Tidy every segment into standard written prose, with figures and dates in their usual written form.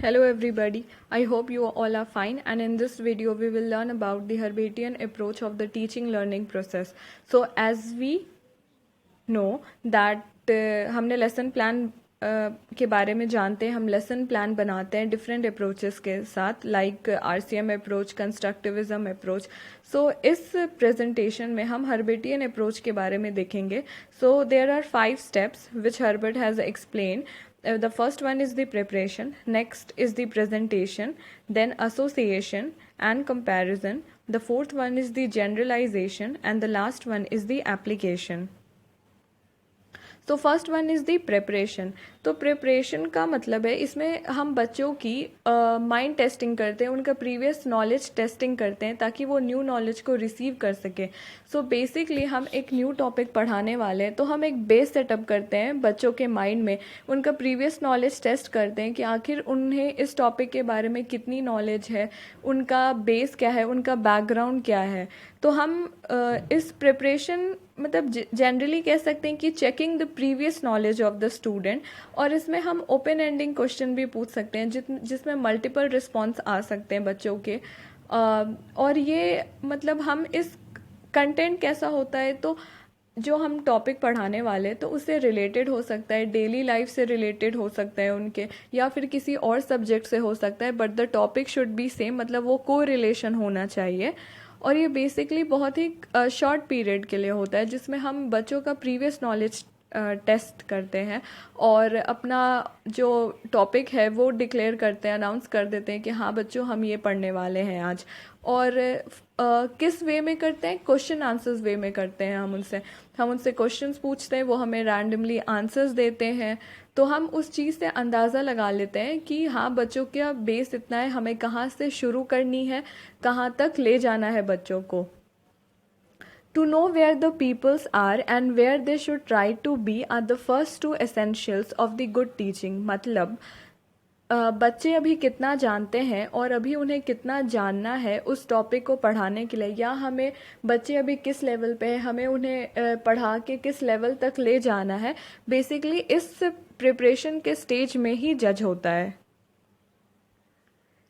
Hello everybody, I hope you all are fine, and in this video we will learn about the Herbartian approach of the teaching learning process. So as we know that हमने lesson plan के बारे में जानते हैं, हम lesson plan बनाते हैं different approaches के साथ, like RCM approach, constructivism approach. So इस प्रेजेंटेशन में हम हर्बेटियन अप्रोच के बारे में देखेंगे. So there are 5 steps which Herbart has explain. The first one is the preparation, next is the presentation, then association and comparison. The fourth one is the generalization, and the last one is the application. तो first one is the preparation. तो preparation का मतलब है, इसमें हम बच्चों की mind testing करते हैं, उनका प्रीवियस नॉलेज टेस्टिंग करते हैं ताकि वो न्यू नॉलेज को रिसीव कर सके. सो बेसिकली हम एक न्यू टॉपिक पढ़ाने वाले हैं तो हम एक बेस सेटअप करते हैं बच्चों के माइंड में, उनका प्रीवियस नॉलेज टेस्ट करते हैं कि आखिर उन्हें इस टॉपिक के बारे में कितनी नॉलेज है, उनका बेस क्या है, उनका बैकग्राउंड क्या है. तो हम इस प्रिपरेशन मतलब जनरली कह सकते हैं कि checking the previous knowledge of the student, और इसमें हम ओपन एंडिंग क्वेश्चन भी पूछ सकते हैं जिसमें मल्टीपल रिस्पॉन्स आ सकते हैं बच्चों के. और ये मतलब हम इस कंटेंट कैसा होता है, तो जो हम टॉपिक पढ़ाने वाले तो उससे रिलेटेड हो सकता है, डेली लाइफ से रिलेटेड हो सकता है उनके, या फिर किसी और सब्जेक्ट से हो सकता है, but the topic should be same, मतलब वो को रिलेशन होना चाहिए. और ये बेसिकली बहुत ही शॉर्ट पीरियड के लिए होता है जिसमें हम बच्चों का प्रीवियस नॉलेज टेस्ट करते हैं और अपना जो टॉपिक है वो डिक्लेयर करते हैं, अनाउंस कर देते हैं कि हाँ बच्चों हम ये पढ़ने वाले हैं आज. और किस वे में करते हैं, क्वेश्चन आंसर्स वे में करते हैं. हम उनसे क्वेश्चंस पूछते हैं, वो हमें रैंडमली आंसर्स देते हैं. तो हम उस चीज़ से अंदाज़ा लगा लेते हैं कि हाँ बच्चों का बेस इतना है, हमें कहाँ से शुरू करनी है, कहाँ तक ले जाना है बच्चों को. To know where the peoples are and where they should try to be are the first two essentials of the good teaching. मतलब बच्चे अभी कितना जानते हैं और अभी उन्हें कितना जानना है उस टॉपिक को पढ़ाने के लिए, या हमें बच्चे अभी किस लेवल पे है, हमें उन्हें पढ़ा के किस लेवल तक ले जाना है, बेसिकली इस प्रिपरेशन के स्टेज में ही जज होता है.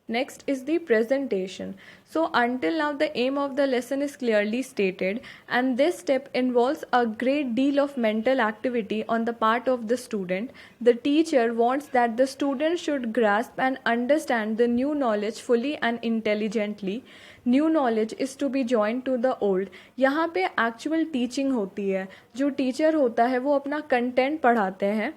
Next is the presentation. So until now the aim of the lesson is clearly stated, and this step involves a great deal of mental activity on the part of the student. The teacher wants that the student should grasp and understand the new knowledge fully and intelligently. New knowledge is to be joined to the old. यहाँ पे actual teaching होती है, जो teacher होता है वो अपना content पढ़ाते हैं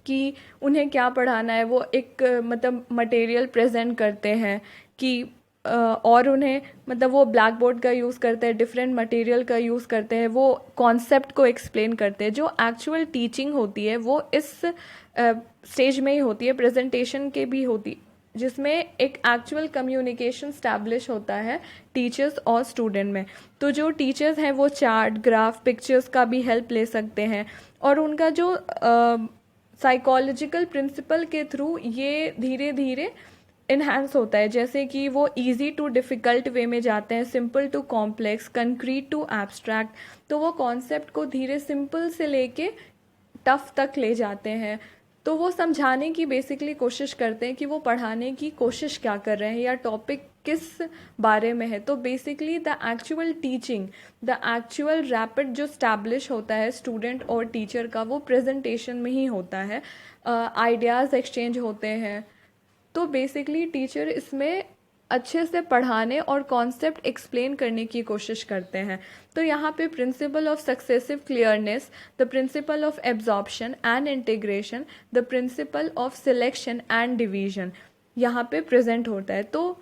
कि उन्हें क्या पढ़ाना है. वो एक मतलब मटेरियल प्रेजेंट करते हैं कि और उन्हें मतलब वो ब्लैक बोर्ड का यूज़ करते हैं, डिफरेंट मटेरियल का यूज़ करते हैं, वो कॉन्सेप्ट को एक्सप्लेन करते हैं. जो एक्चुअल टीचिंग होती है वो इस स्टेज में ही होती है, प्रेजेंटेशन के भी होती, जिसमें एक एक्चुअल कम्युनिकेशन स्टैब्लिश होता है टीचर्स और स्टूडेंट में. तो जो टीचर्स हैं वो चार्ट, ग्राफ, पिक्चर्स का भी हेल्प ले सकते हैं, और उनका जो साइकोलॉजिकल प्रिंसिपल के थ्रू ये धीरे धीरे इन्हांस होता है. जैसे कि वो इजी टू डिफ़िकल्ट वे में जाते हैं, simple to complex, concrete to abstract. तो वो कॉन्सेप्ट को धीरे सिंपल से लेके टफ तक ले जाते हैं. तो वो समझाने की बेसिकली कोशिश करते हैं कि वो पढ़ाने की कोशिश क्या कर रहे हैं या टॉपिक किस बारे में है. तो basically the actual teaching, the actual rapid जो स्टैब्लिश होता है स्टूडेंट और टीचर का, वो प्रेजेंटेशन में ही होता है. आइडियाज़ एक्सचेंज होते हैं. तो बेसिकली टीचर इसमें अच्छे से पढ़ाने और कॉन्सेप्ट एक्सप्लेन करने की कोशिश करते हैं. तो यहाँ पे principle of successive clearness, the principle of absorption and integration, the principle of selection and division यहाँ पे प्रेजेंट होता है. तो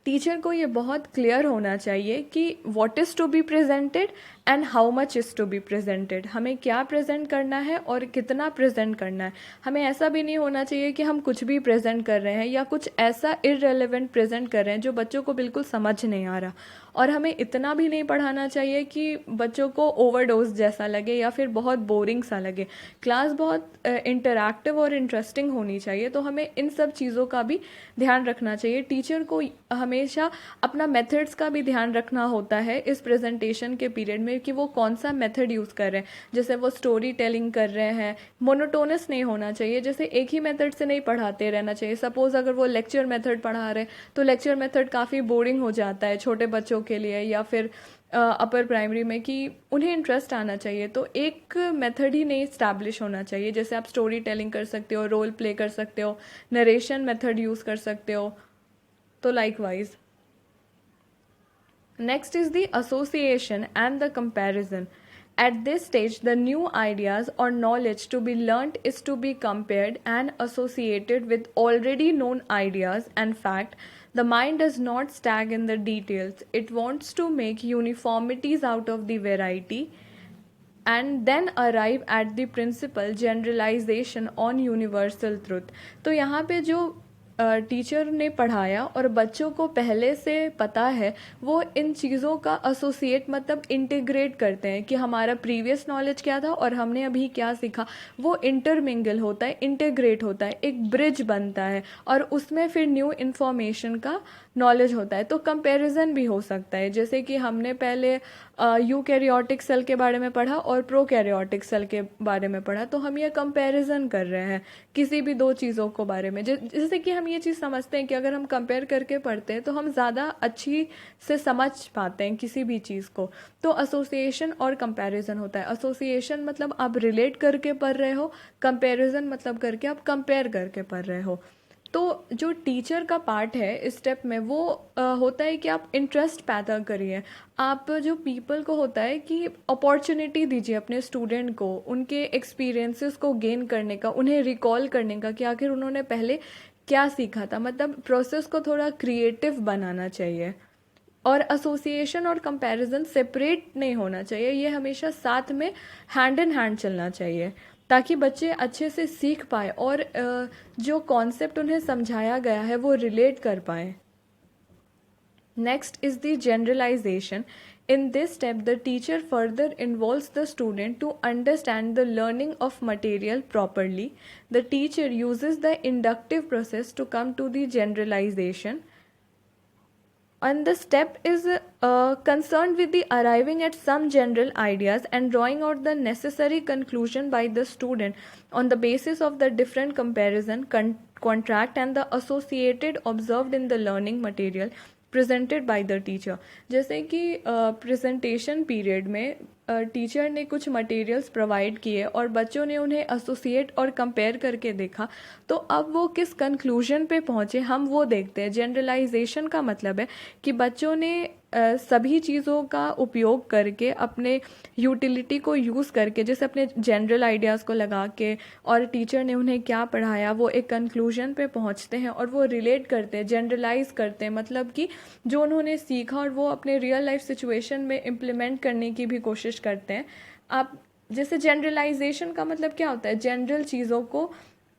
टीचर को ये बहुत क्लियर होना चाहिए कि what is to be presented and how much is to be presented. हमें क्या प्रेजेंट करना है और कितना प्रेजेंट करना है. हमें ऐसा भी नहीं होना चाहिए कि हम कुछ भी प्रेजेंट कर रहे हैं या कुछ ऐसा इररेलेवेंट प्रेजेंट कर रहे हैं जो बच्चों को बिल्कुल समझ नहीं आ रहा. और हमें इतना भी नहीं पढ़ाना चाहिए कि बच्चों को ओवरडोज जैसा लगे या फिर बहुत बोरिंग सा लगे. क्लास बहुत इंटरैक्टिव और इंटरेस्टिंग होनी चाहिए. तो हमें इन सब चीज़ों का भी ध्यान रखना चाहिए. टीचर को हमेशा अपना मेथड्स का भी ध्यान रखना होता है इस प्रेजेंटेशन के पीरियड में, चाहिए कि वो कौन सा मेथड यूज़ कर रहे हैं। जैसे वो स्टोरी टेलिंग कर रहे हैं, मोनोटोनस नहीं होना चाहिए, जैसे एक ही मेथड से नहीं पढ़ाते रहना चाहिए। सपोज़ अगर वो लेक्चर मेथड पढ़ा रहे हैं तो लेक्चर मेथड काफ़ी बोरिंग हो जाता है छोटे बच्चों के लिए, या फिर अपर प्राइमरी में कि उन्हें इंटरेस्ट आना चाहिए। तो एक मेथड ही नहीं इस्टेब्लिश होना चाहिए। जैसे आप स्टोरी टेलिंग कर सकते हो, रोल प्ले कर सकते हो, नरेशन मेथड यूज़ कर सकते हो, तो likewise. Next is the association and the comparison. At this stage, the new ideas or knowledge to be learnt is to be compared and associated with already known ideas and fact. The mind does not stag in the details. It wants to make uniformities out of the variety and then arrive at the principal generalization on universal truth. तो यहाँ पे जो teacher ने पढ़ाया और बच्चों को पहले से पता है, वो इन चीज़ों का एसोसिएट मतलब इंटीग्रेट करते हैं कि हमारा प्रीवियस नॉलेज क्या था और हमने अभी क्या सीखा, वो इंटरमिंगल होता है, इंटीग्रेट होता है, एक ब्रिज बनता है और उसमें फिर न्यू इन्फॉर्मेशन का नॉलेज होता है। तो कंपैरिजन भी हो सकता है, जैसे कि हमने पहले यूकैरियोटिक सेल के बारे में पढ़ा और प्रोकैरियोटिक सेल के बारे में पढ़ा, तो हम ये कंपैरिजन कर रहे हैं किसी भी दो चीज़ों को बारे में। जैसे कि हम ये चीज़ समझते हैं कि अगर हम कंपेयर करके पढ़ते हैं तो हम ज़्यादा अच्छी से समझ पाते हैं किसी भी चीज़ को। तो एसोसिएशन और कंपैरिजन होता है। एसोसिएशन मतलब आप रिलेट करके पढ़ रहे हो, कंपैरिजन मतलब करके आप कंपेयर करके पढ़ रहे हो। तो जो टीचर का पार्ट है इस स्टेप में वो होता है कि आप इंटरेस्ट पैदा करिए। आप जो पीपल को होता है कि अपॉर्चुनिटी दीजिए अपने स्टूडेंट को उनके एक्सपीरियंसेस को गेन करने का, उन्हें रिकॉल करने का कि आखिर उन्होंने पहले क्या सीखा था। मतलब प्रोसेस को थोड़ा क्रिएटिव बनाना चाहिए। और एसोसिएशन और कंपैरिजन सेपरेट नहीं होना चाहिए, ये हमेशा साथ में हैंड इन हैंड चलना चाहिए ताकि बच्चे अच्छे से सीख पाए और जो कॉन्सेप्ट उन्हें समझाया गया है वो रिलेट कर पाए। Next is the generalisation. In this step, the teacher further involves the student to understand the learning of material properly. The teacher uses the inductive process to come to the generalization. And the step is concerned with the arriving at some general ideas and drawing out the necessary conclusion by the student on the basis of the different comparison, contract and the associated observed in the learning material presented by the teacher. जैसे कि presentation period में teacher ने कुछ materials provide किए और बच्चों ने उन्हें एसोसिएट और कंपेयर करके देखा, तो अब वो किस कंक्लूजन पे पहुँचे हम वो देखते हैं। जनरलाइजेशन का मतलब है कि बच्चों ने सभी चीज़ों का उपयोग करके अपने यूटिलिटी को यूज़ करके, जैसे अपने जनरल आइडियाज़ को लगा के और टीचर ने उन्हें क्या पढ़ाया, वो एक कंक्लूजन पे पहुंचते हैं और वो रिलेट करते हैं, जनरलाइज करते हैं। मतलब कि जो उन्होंने सीखा और वो अपने रियल लाइफ सिचुएशन में इम्प्लीमेंट करने की भी कोशिश करते हैं। आप जैसे जनरलाइजेशन का मतलब क्या होता है, जनरल चीज़ों को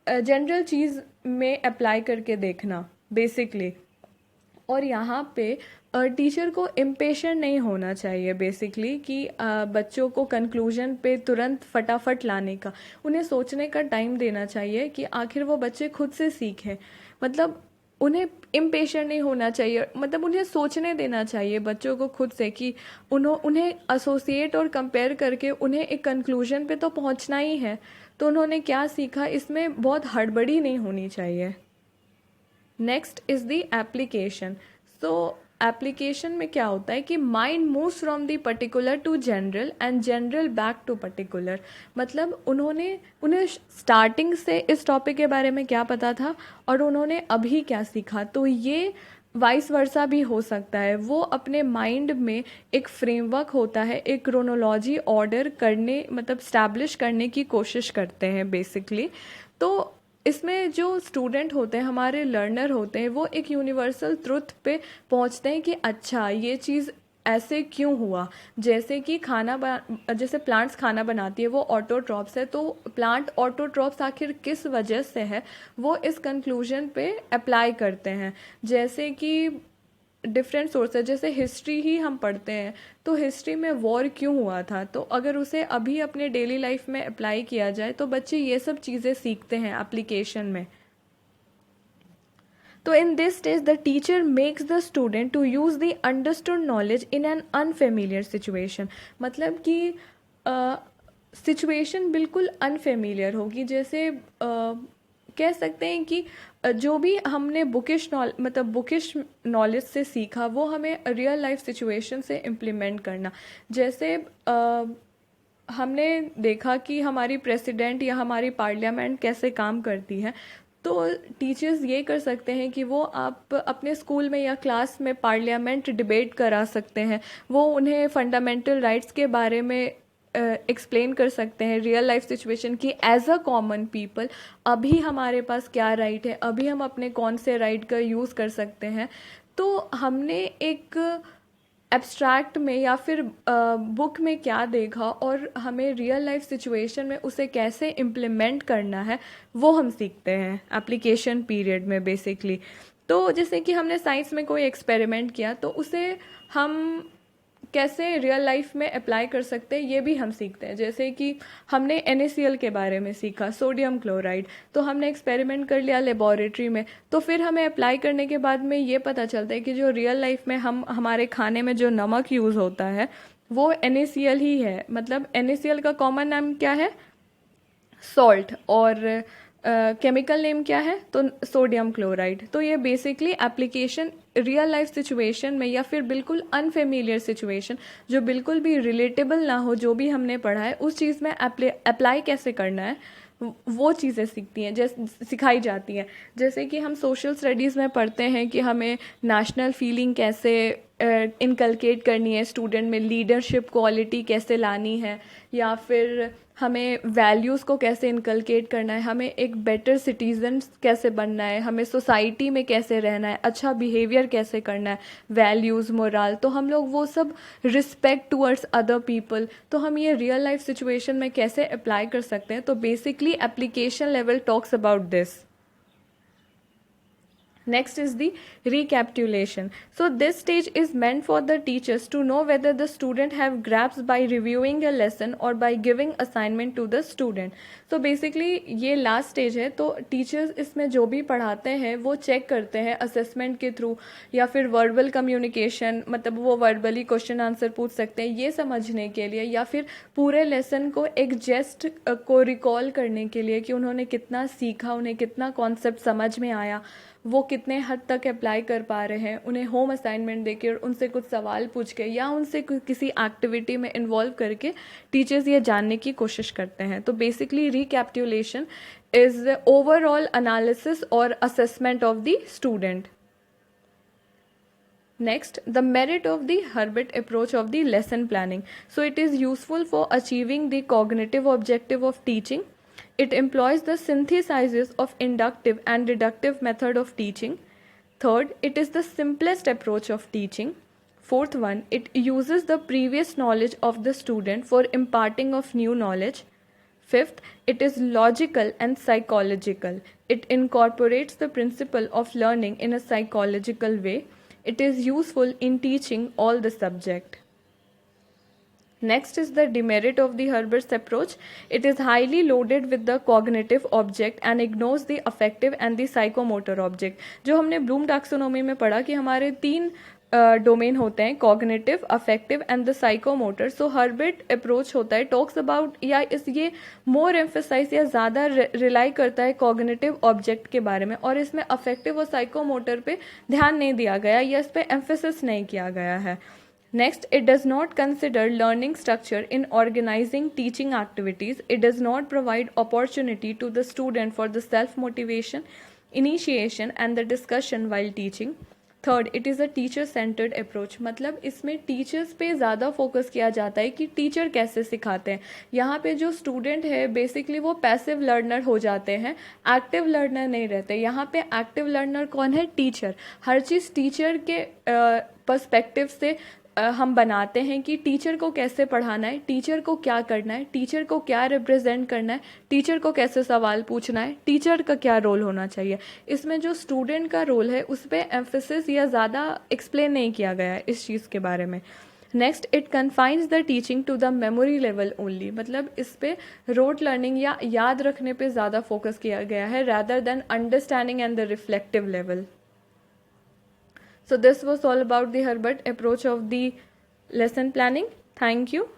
जनरल चीज़ में अप्लाई करके देखना बेसिकली। और यहाँ पे टीचर को इम्पेशेंट नहीं होना चाहिए बेसिकली कि बच्चों को कंक्लूजन पे तुरंत फटाफट लाने का, उन्हें सोचने का टाइम देना चाहिए कि आखिर वो बच्चे खुद से सीखें। मतलब उन्हें इम्पेशेंट नहीं होना चाहिए, मतलब उन्हें सोचने देना चाहिए बच्चों को खुद से कि उन्हें एसोसिएट और कंपेयर करके उन्हें एक कंक्लूजन पे तो पहुंचना ही है, तो उन्होंने क्या सीखा इसमें बहुत हड़बड़ी नहीं होनी चाहिए। Next is the application. So application में क्या होता है कि mind moves from the particular to general and general back to particular. मतलब उन्हें स्टार्टिंग से इस टॉपिक के बारे में क्या पता था और उन्होंने अभी क्या सीखा, तो ये वाइस वर्सा भी हो सकता है। वो अपने माइंड में एक फ्रेमवर्क होता है, एक क्रोनोलॉजी ऑर्डर करने मतलब स्टैब्लिश करने की कोशिश करते हैं बेसिकली। तो इसमें जो स्टूडेंट होते हैं, हमारे लर्नर होते हैं, वो एक यूनिवर्सल ट्रुथ पे पहुंचते हैं कि अच्छा ये चीज़ ऐसे क्यों हुआ। जैसे कि जैसे प्लांट्स खाना बनाती है वो ऑटोट्रॉप्स है, तो प्लांट ऑटोट्रॉप्स आखिर किस वजह से है वो इस कंक्लूजन पे अप्लाई करते हैं। जैसे कि डिफरेंट सोर्सेज, जैसे हिस्ट्री ही हम पढ़ते हैं तो हिस्ट्री में वॉर क्यों हुआ था, तो अगर उसे अभी अपने डेली लाइफ में अप्लाई किया जाए तो बच्चे ये सब चीज़ें सीखते हैं एप्लीकेशन में। तो in this stage the teacher makes the student to use the understood knowledge in an unfamiliar situation, मतलब कि सिचुएशन बिल्कुल अनफेमिलियर होगी। जैसे कह सकते हैं कि जो भी हमने बुकिश नॉलेज से सीखा वो हमें रियल लाइफ सिचुएशन से इम्प्लीमेंट करना। जैसे हमने देखा कि हमारी प्रेसिडेंट या हमारी पार्लियामेंट कैसे काम करती है, तो टीचर्स ये कर सकते हैं कि वो आप अपने स्कूल में या क्लास में पार्लियामेंट डिबेट करा सकते हैं, वो उन्हें फंडामेंटल राइट्स के बारे में एक्सप्लेन कर सकते हैं रियल लाइफ सिचुएशन की एज अ कॉमन पीपल अभी हमारे पास क्या राइट है, अभी हम अपने कौन से राइट का यूज़ कर सकते हैं। तो हमने एक एब्स्ट्रैक्ट में या फिर बुक में क्या देखा और हमें रियल लाइफ सिचुएशन में उसे कैसे इम्प्लीमेंट करना है वो हम सीखते हैं एप्लीकेशन पीरियड में बेसिकली। तो जैसे कि हमने साइंस में कोई एक्सपेरिमेंट किया तो उसे हम कैसे रियल लाइफ में अप्लाई कर सकते हैं ये भी हम सीखते हैं। जैसे कि हमने NaCl के बारे में सीखा, सोडियम क्लोराइड, तो हमने एक्सपेरिमेंट कर लिया लेबोरेटरी में, तो फिर हमें अप्लाई करने के बाद में ये पता चलता है कि जो रियल लाइफ में हमारे खाने में जो नमक यूज़ होता है वो NaCl ही है। मतलब NaCl का कॉमन नाम क्या है? सॉल्ट। और केमिकल नेम क्या है? तो सोडियम क्लोराइड। तो ये basically application real life situation में या फिर बिल्कुल अनफेमिलियर सिचुएशन जो बिल्कुल भी रिलेटेबल ना हो जो भी हमने पढ़ा है उस चीज़ में अप्लाई कैसे करना है वो चीज़ें सीखती हैं, जैसे सिखाई जाती हैं। जैसे कि हम सोशल स्टडीज़ में पढ़ते हैं कि हमें नेशनल फीलिंग कैसे इनकलकेट करनी है स्टूडेंट में, लीडरशिप क्वालिटी कैसे लानी है, या फिर हमें वैल्यूज़ को कैसे इनकलकेट करना है, हमें एक बेटर सिटीज़न कैसे बनना है, हमें सोसाइटी में कैसे रहना है, अच्छा बिहेवियर कैसे करना है, वैल्यूज़, मोरल। तो हम लोग वो सब रिस्पेक्ट टूवर्ड्स अदर पीपल, तो हम ये रियल लाइफ सिचुएशन में कैसे अप्लाई कर सकते हैं। तो basically application level talks about this. Next is the recapitulation. So this stage is meant for the teachers to know whether the student have grasped by reviewing a lesson or by giving assignment to the student. So basically ये last stage है, तो teachers इसमें जो भी पढ़ाते हैं वो check करते हैं assessment के थ्रू या फिर verbal communication, मतलब वो verbally question answer पूछ सकते हैं ये समझने के लिए, या फिर पूरे lesson को एक just को recall करने के लिए कि उन्होंने कितना सीखा, उन्हें कितना concept समझ में आया, वो कितने हद तक अप्लाई कर पा रहे हैं। उन्हें होम असाइनमेंट देकर उनसे कुछ सवाल पूछ के या उनसे किसी एक्टिविटी में इन्वॉल्व करके टीचर्स ये जानने की कोशिश करते हैं। तो basically recapitulation is overall analysis और assessment of the student. Next, the merit of the Herbert approach of the lesson planning. So it is useful for achieving the cognitive objective of teaching. It employs the synthesis of inductive and deductive method of teaching. Third, it is the simplest approach of teaching. Fourth one, it uses the previous knowledge of the student for imparting of new knowledge. Fifth, it is logical and psychological. It incorporates the principle of learning in a psychological way. It is useful in teaching all the subject. Next is the demerit of the Herbert's approach. It is highly loaded with the cognitive object and ignores the affective and the psychomotor object. जो हमने Bloom taxonomy में पढ़ा कि हमारे 3 domain होते हैं, cognitive, affective and the psychomotor. So Herbert approach होता है टॉक्स अबाउट या ये मोर एम्फेसाइज या ज़्यादा रिलाई करता है कॉग्निटिव ऑब्जेक्ट के बारे में, और इसमें अफेक्टिव और साइकोमोटर पे ध्यान नहीं दिया गया या इस पर एम्फेसिस नहीं किया गया है। Next, it does not consider learning structure in organizing teaching activities. It does not provide opportunity to the student for the self-motivation, initiation and the discussion while teaching. Third, it is a teacher-centered approach. मतलब इसमें teachers पे ज़्यादा focus किया जाता है कि teacher कैसे सिखाते हैं। यहाँ पे जो स्टूडेंट है बेसिकली वो पैसिव लर्नर हो जाते हैं, एक्टिव लर्नर नहीं रहते। यहाँ पे एक्टिव लर्नर कौन है? टीचर। हर चीज़ टीचर के पर्सपेक्टिव से हम बनाते हैं कि टीचर को कैसे पढ़ाना है, टीचर को क्या करना है, टीचर को क्या रिप्रेजेंट करना है, टीचर को कैसे सवाल पूछना है, टीचर का क्या रोल होना चाहिए। इसमें जो स्टूडेंट का रोल है उस पर एम्फेसिस या ज़्यादा एक्सप्लेन नहीं किया गया है इस चीज़ के बारे में। Next, it confines the teaching to the memory level only. मतलब इस पर रोट लर्निंग या याद रखने पे ज़्यादा फोकस किया गया है rather than understanding and the reflective level. So this was all about the Herbert approach of the lesson planning. Thank you.